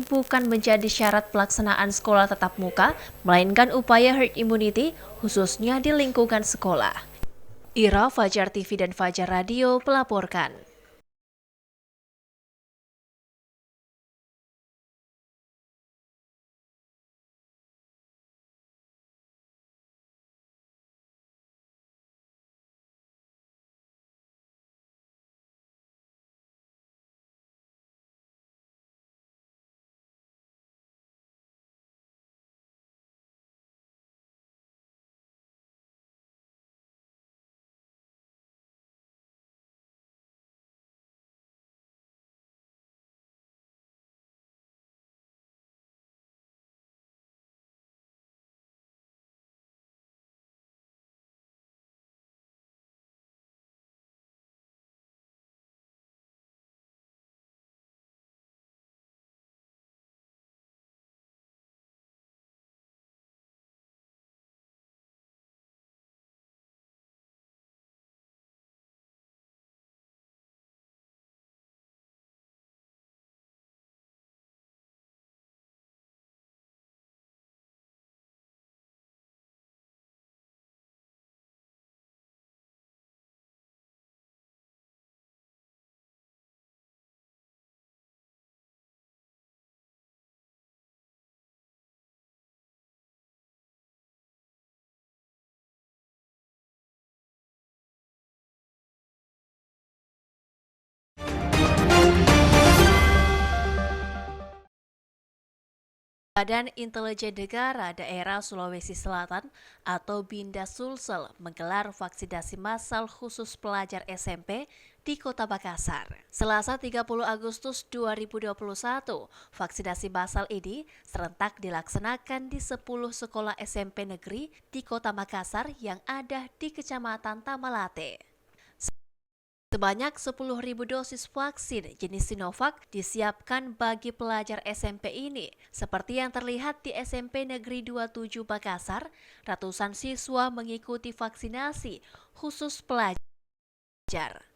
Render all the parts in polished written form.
bukan menjadi syarat pelaksanaan sekolah tatap muka, melainkan upaya herd immunity khususnya di lingkungan sekolah. Ira, Fajar TV dan Fajar Radio melaporkan. Badan Intelijen Negara Daerah Sulawesi Selatan atau Binda Sulsel menggelar vaksinasi massal khusus pelajar SMP di Kota Makassar. Selasa 30 Agustus 2021, vaksinasi massal ini serentak dilaksanakan di 10 sekolah SMP negeri di Kota Makassar yang ada di Kecamatan Tamalate. Sebanyak 10.000 dosis vaksin jenis Sinovac disiapkan bagi pelajar SMP ini. Seperti yang terlihat di SMP Negeri 27 Makassar, ratusan siswa mengikuti vaksinasi khusus pelajar.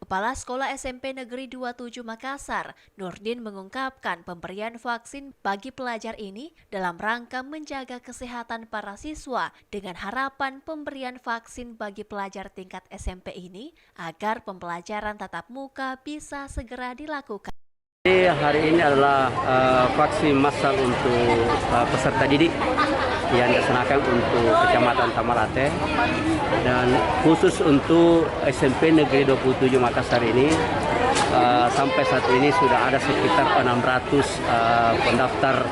Kepala Sekolah SMP Negeri 27 Makassar, Nurdin mengungkapkan pemberian vaksin bagi pelajar ini dalam rangka menjaga kesehatan para siswa dengan harapan pemberian vaksin bagi pelajar tingkat SMP ini agar pembelajaran tatap muka bisa segera dilakukan. Hari ini adalah vaksin massal untuk peserta didik yang dilaksanakan untuk Kecamatan Tamalate dan khusus untuk SMP Negeri 27 Makassar ini sampai saat ini sudah ada sekitar 600 pendaftar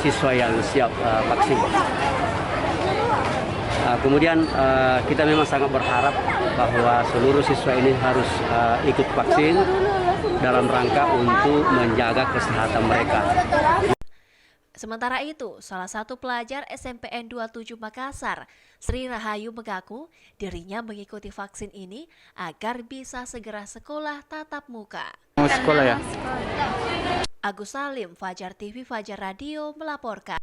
siswa yang siap vaksin. Kemudian kita memang sangat berharap bahwa seluruh siswa ini harus ikut vaksin dalam rangka untuk menjaga kesehatan mereka. Sementara itu, salah satu pelajar SMPN 27 Makassar, Sri Rahayu mengaku dirinya mengikuti vaksin ini agar bisa segera sekolah tatap muka. Sekolah ya? Agus Salim, Fajar TV, Fajar Radio melaporkan.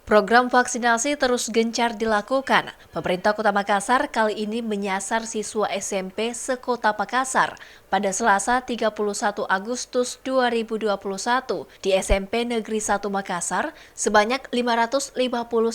Program vaksinasi terus gencar dilakukan. Pemerintah Kota Makassar kali ini menyasar siswa SMP sekota Makassar pada Selasa 31 Agustus 2021 di SMP Negeri 1 Makassar sebanyak 550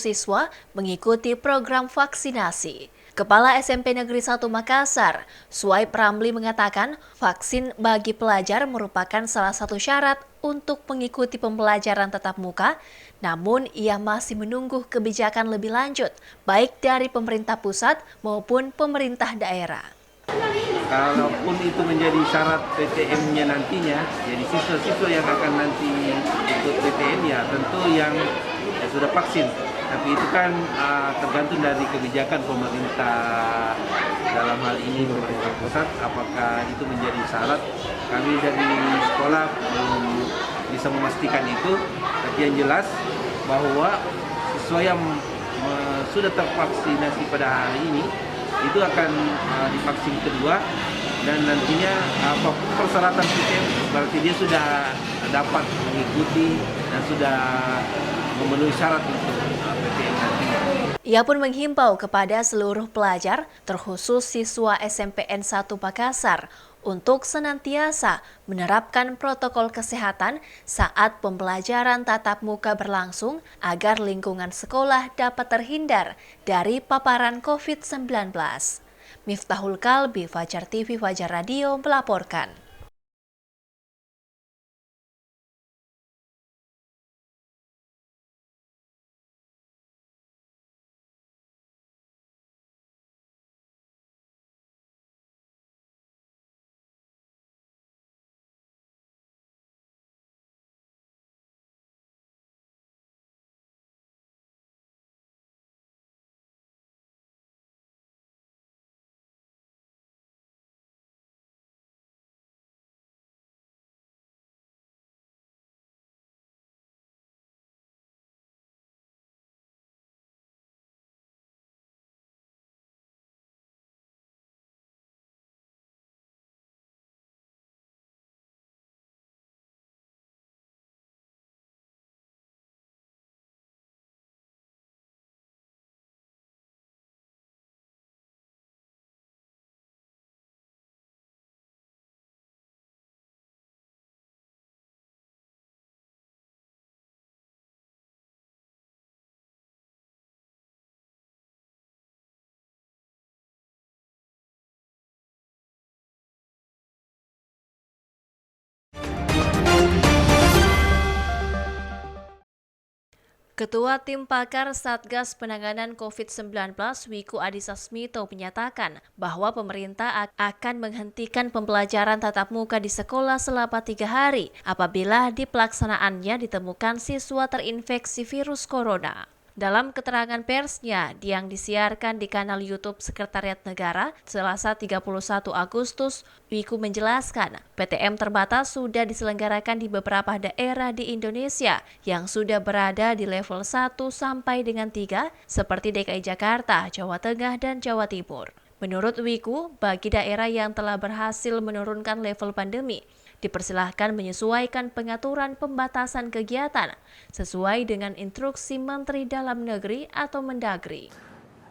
siswa mengikuti program vaksinasi. Kepala SMP Negeri 1 Makassar, Suaib Ramli mengatakan vaksin bagi pelajar merupakan salah satu syarat untuk mengikuti pembelajaran tatap muka, namun ia masih menunggu kebijakan lebih lanjut, baik dari pemerintah pusat maupun pemerintah daerah. Kalaupun itu menjadi syarat PTM-nya nantinya, jadi siswa-siswa yang akan nanti ikut PTM ya tentu yang sudah vaksin. Tapi itu kan tergantung dari kebijakan pemerintah, dalam hal ini pemerintah pusat, apakah itu menjadi syarat. Kami dari sekolah belum bisa memastikan itu, tapi yang jelas bahwa siswa yang sudah tervaksinasi pada hari ini itu akan divaksin kedua, dan nantinya apapun persyaratan PTM berarti dia sudah dapat mengikuti dan sudah memenuhi syarat untuk PTM nantinya. Ia pun menghimbau kepada seluruh pelajar, terkhusus siswa SMPN 1 Makassar, untuk senantiasa menerapkan protokol kesehatan saat pembelajaran tatap muka berlangsung agar lingkungan sekolah dapat terhindar dari paparan COVID-19. Miftahul Kalbi, Fajar TV, Fajar Radio melaporkan. Ketua Tim Pakar Satgas Penanganan COVID-19 Wiku Adhisa Smito menyatakan bahwa pemerintah akan menghentikan pembelajaran tatap muka di sekolah selama 3 hari apabila di pelaksanaannya ditemukan siswa terinfeksi virus corona. Dalam keterangan persnya yang disiarkan di kanal YouTube Sekretariat Negara Selasa 31 Agustus, Wiku menjelaskan PTM terbatas sudah diselenggarakan di beberapa daerah di Indonesia yang sudah berada di level 1 sampai dengan 3 seperti DKI Jakarta, Jawa Tengah, dan Jawa Timur. Menurut Wiku, bagi daerah yang telah berhasil menurunkan level pandemi, dipersilahkan menyesuaikan pengaturan pembatasan kegiatan sesuai dengan instruksi Menteri Dalam Negeri atau Mendagri.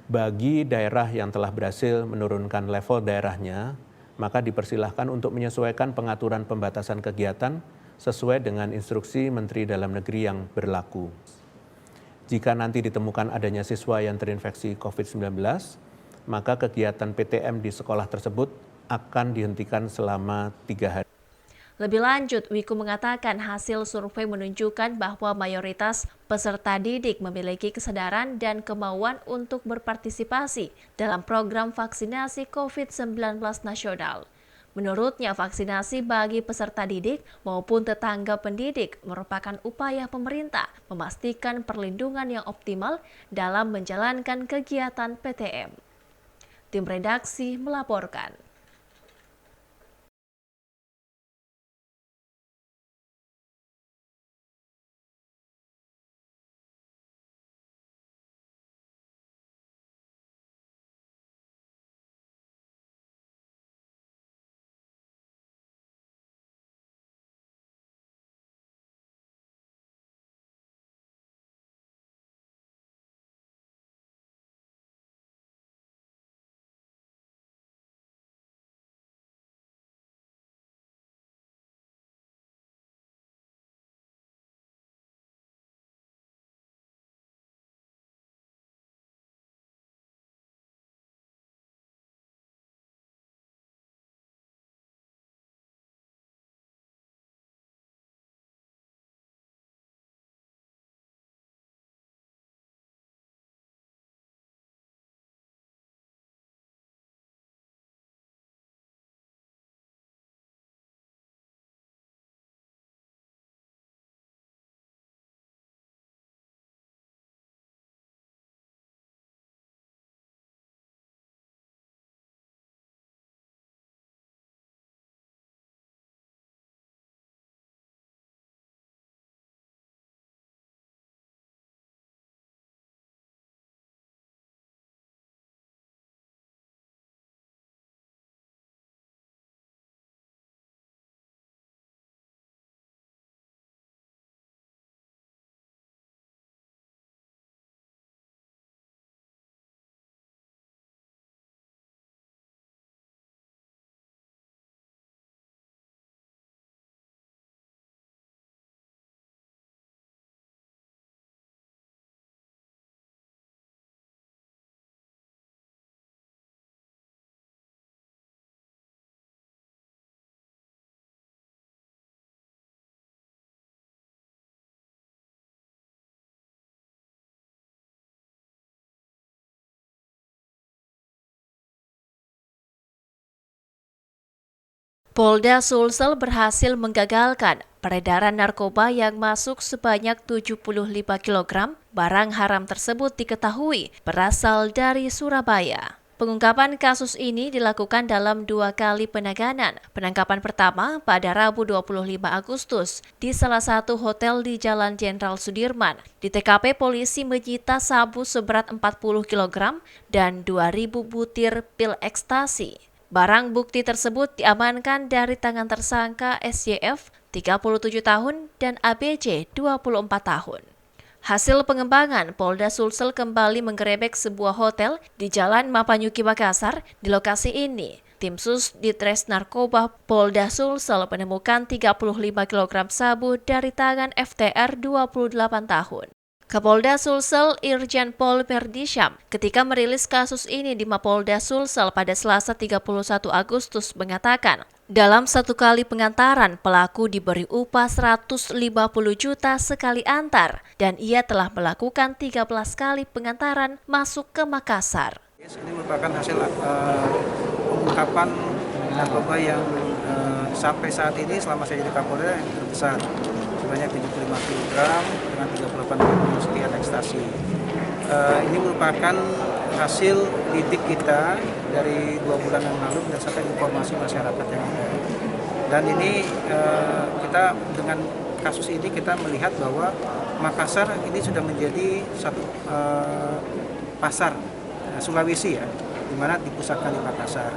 Bagi daerah yang telah berhasil menurunkan level daerahnya, maka dipersilahkan untuk menyesuaikan pengaturan pembatasan kegiatan sesuai dengan instruksi Menteri Dalam Negeri yang berlaku. Jika nanti ditemukan adanya siswa yang terinfeksi COVID-19, maka kegiatan PTM di sekolah tersebut akan dihentikan selama 3 hari. Lebih lanjut, Wiku mengatakan hasil survei menunjukkan bahwa mayoritas peserta didik memiliki kesadaran dan kemauan untuk berpartisipasi dalam program vaksinasi COVID-19 nasional. Menurutnya, vaksinasi bagi peserta didik maupun tetangga pendidik merupakan upaya pemerintah memastikan perlindungan yang optimal dalam menjalankan kegiatan PTM. Tim redaksi melaporkan. Polda Sulsel berhasil menggagalkan peredaran narkoba yang masuk sebanyak 75 kg. Barang haram tersebut diketahui berasal dari Surabaya. Pengungkapan kasus ini dilakukan dalam 2 kali penanganan. Penangkapan pertama pada Rabu 25 Agustus di salah satu hotel di Jalan Jenderal Sudirman. Di TKP polisi menyita sabu seberat 40 kg dan 2.000 butir pil ekstasi. Barang bukti tersebut diamankan dari tangan tersangka SYF 37 tahun dan ABJ 24 tahun. Hasil pengembangan, Polda Sulsel kembali menggerebek sebuah hotel di Jalan Mapanyuki, Makassar. Di lokasi ini, tim Sus Ditres Narkoba Polda Sulsel menemukan 35 kg sabu dari tangan FTR 28 tahun. Kapolda Sulsel Irjen Pol Perdisyam ketika merilis kasus ini di Mapolda Sulsel pada Selasa 31 Agustus mengatakan, dalam satu kali pengantaran, pelaku diberi upah 150 juta sekali antar dan ia telah melakukan 13 kali pengantaran masuk ke Makassar. Ini merupakan hasil pengungkapan narkoba yang sampai saat ini selama saya jadi Kapolda yang terbesar, sebanyak 75 kg dengan 38 sekian ekstasi. Ini merupakan hasil lidik kita dari 2 bulan yang lalu berdasarkan informasi masyarakat yang ada. Dan ini kita dengan kasus ini kita melihat bahwa Makassar ini sudah menjadi satu pasar Sulawesi ya, di mana dipusatkan di Makassar.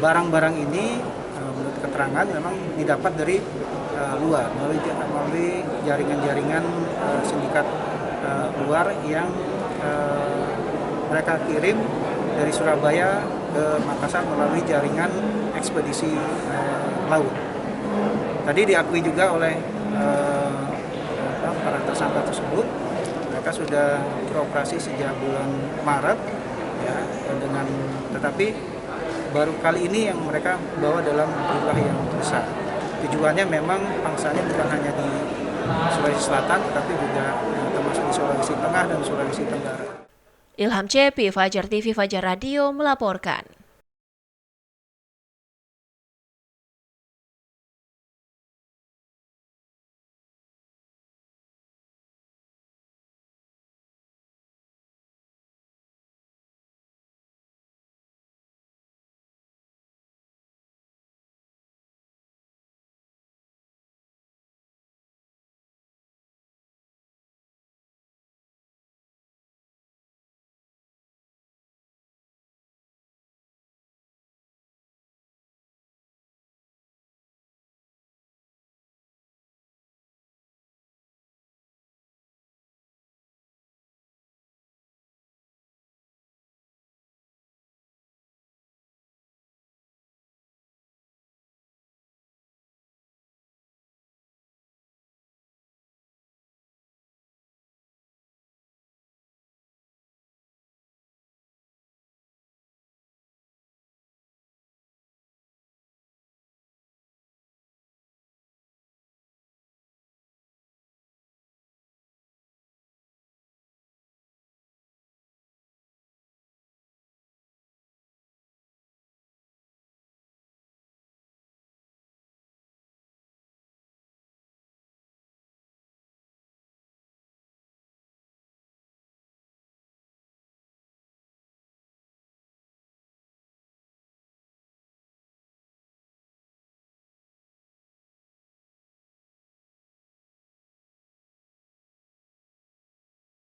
Barang-barang ini menurut keterangan memang didapat dari luar melalui jaringan-jaringan sindikat luar yang mereka kirim dari Surabaya ke Makassar melalui jaringan ekspedisi laut. Tadi diakui juga oleh para tersangka tersebut, mereka sudah beroperasi sejak bulan Maret, ya, tetapi baru kali ini yang mereka bawa dalam jumlah yang besar. Tujuannya memang pangsanya bukan hanya di Sulawesi Selatan, tetapi juga termasuk di Sulawesi Tengah dan Sulawesi Tenggara. Ilham Cepi, Fajar TV, Fajar Radio melaporkan.